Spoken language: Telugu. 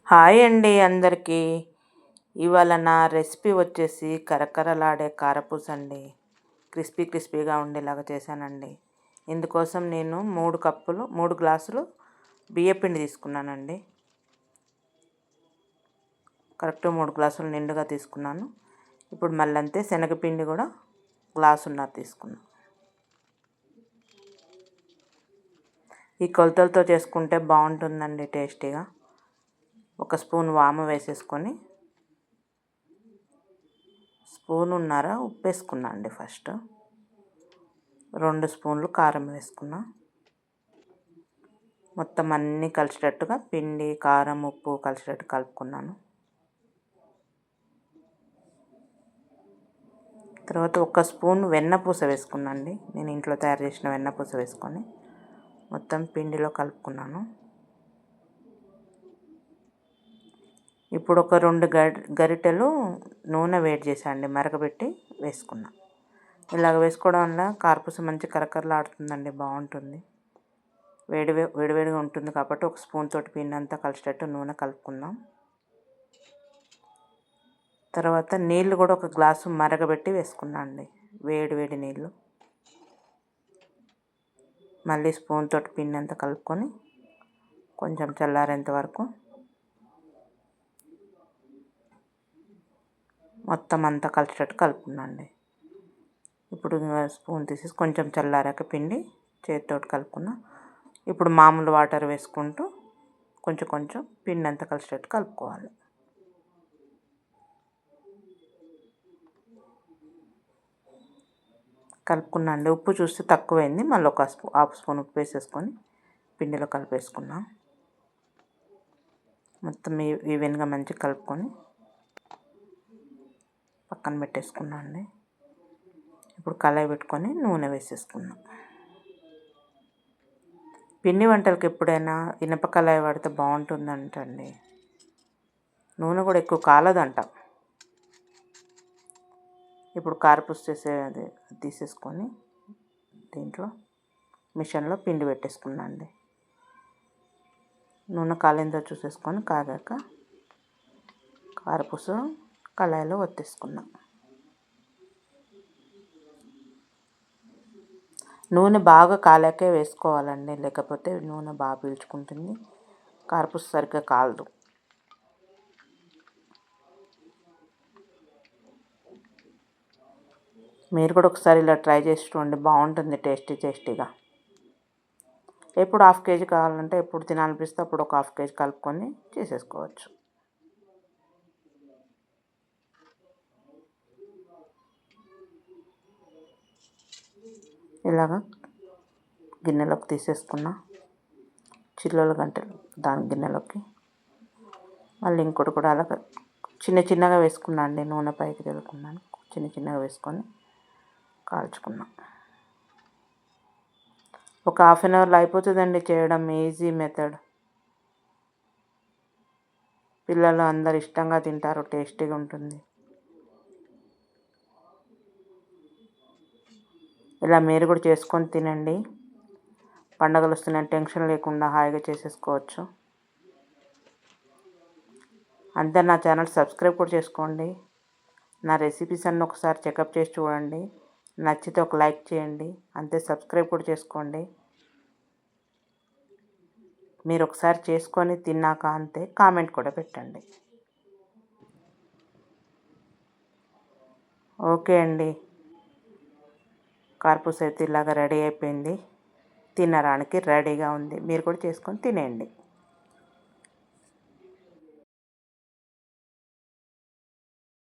హాయ్ అండి అందరికీ. ఇవాళ నా రెసిపీ వచ్చేసి కరకరలాడే కారపూస అండి. క్రిస్పీగా ఉండేలాగా చేశానండి. ఇందుకోసం నేను 3 గ్లాసులు బియ్యపిండి తీసుకున్నానండి. కరెక్ట్ 3 గ్లాసులు నిండుగా తీసుకున్నాను. ఇప్పుడు మళ్ళీ అంతే శనగపిండి కూడా గ్లాసున్నర తీసుకున్నాను. ఈ కొలతలతో చేసుకుంటే బాగుంటుందండి టేస్టీగా. 1 స్పూన్ వాము వేసేసుకొని స్పూనున్నర ఉప్పు వేసుకున్నా అండి. ఫస్ట్ 2 స్పూన్లు కారం వేసుకున్నా. మొత్తం అన్నీ కలిసేటట్టుగా పిండి, కారం, ఉప్పు కలిసేటట్టు కలుపుకున్నాను. తర్వాత 1 స్పూన్ వెన్నపూస వేసుకున్నా అండి. నేను ఇంట్లో తయారు చేసిన వెన్నపూస వేసుకొని మొత్తం పిండిలో కలుపుకున్నాను. ఇప్పుడు ఒక 2 గరిటెలు నూనె వేడి చేసాండి, మరగబెట్టి వేసుకున్నా. ఇలాగ వేసుకోవడం వల్ల కారపూస మంచి కరకరలాడుతుందండి, బాగుంటుంది. వేడివేడిగా ఉంటుంది కాబట్టి 1 స్పూన్ తోటి పిండి అంతా కలిసేటట్టు నూనె కలుపుకుందాం. తర్వాత నీళ్ళు కూడా 1 గ్లాసు మరగబెట్టి వేసుకున్నా అండి, వేడి నీళ్ళు. మళ్ళీ స్పూన్ తోటి పిండి అంతా కలుపుకొని కొంచెం చల్లారేంత వరకు మొత్తం అంతా కలిసేటట్టు కలుపుకున్నాండి. ఇప్పుడు స్పూన్ తీసేసి కొంచెం చల్లారాక పిండి చేతితోటి కలుపుకున్నా. ఇప్పుడు మామూలు వాటర్ వేసుకుంటూ కొంచెం పిండి అంతా కలిసేటట్టు కలుపుకోవాలి. కలుపుకున్నాండి. ఉప్పు చూస్తే తక్కువైంది, మళ్ళీ హాఫ్ స్పూన్ ఉప్పు వేసేసుకొని పిండిలో కలిపేసుకున్నా. మొత్తం ఈవెన్గా మంచిగా కలుపుకొని పక్కన పెట్టేసుకున్నా అండి. ఇప్పుడు కళాయి పెట్టుకొని నూనె వేసేసుకున్నాం. పిండి వంటలకు ఎప్పుడైనా ఇనప కళాయి వాడితే బాగుంటుందంటండి. నూనె కూడా ఎక్కువ కాలదంట. ఇప్పుడు కారపూస చేసేది తీసేసుకొని దీంట్లో మిషన్లో పిండి పెట్టేసుకున్నా అండి. నూనె కాలిందో చూసేసుకొని కాగాక కారపూస కళాయిలో ఒత్తేసుకున్నా. నూనె బాగా కాలాకే వేసుకోవాలండి, లేకపోతే నూనె బాగా పీల్చుకుంటుంది, కారపూస సరిగ్గా కాలదు. మీరు కూడా ఒకసారి ఇలా ట్రై చేసి చూడండి, బాగుంటుంది టేస్టీగా. ఎప్పుడు 1/2 కేజీ కావాలంటే, ఎప్పుడు తినాలనిపిస్తే అప్పుడు ఒక 1/2 కేజీ కలుపుకొని చేసేసుకోవచ్చు. ఇలాగా గిన్నెలోకి తీసేసుకున్నా, చిల్లుల గంటలు దాని గిన్నెలోకి. మళ్ళీ ఇంకోటి కూడా అలాగ చిన్నగా వేసుకున్నా అండి, నూనె పైకి తెలుకున్నాను. చిన్నగా వేసుకొని కాల్చుకున్నా. ఒక 1/2 అవర్లో అయిపోతుందండి చేయడం, ఈజీ మెథడ్. పిల్లలు అందరు ఇష్టంగా తింటారు, టేస్టీగా ఉంటుంది. ఇలా మీరు కూడా చేసుకొని తినండి. పండగలు వస్తున్నాయని టెన్షన్ లేకుండా హాయిగా చేసేసుకోవచ్చు. అంతే, నా ఛానల్ సబ్స్క్రైబ్ కూడా చేసుకోండి. నా రెసిపీస్ అన్నీ ఒకసారి చెకప్ చేసి చూడండి. నచ్చితే ఒక లైక్ చేయండి. అంతే, సబ్స్క్రైబ్ కూడా చేసుకోండి. మీరు ఒకసారి చేసుకొని తిన్నాక అంతే కామెంట్ కూడా పెట్టండి. ఓకే అండి, కారపూస అయితే ఇలాగ రెడీ అయిపోయింది. తినడానికి రెడీగా ఉంది. మీరు కూడా చేసుకొని తినేయండి.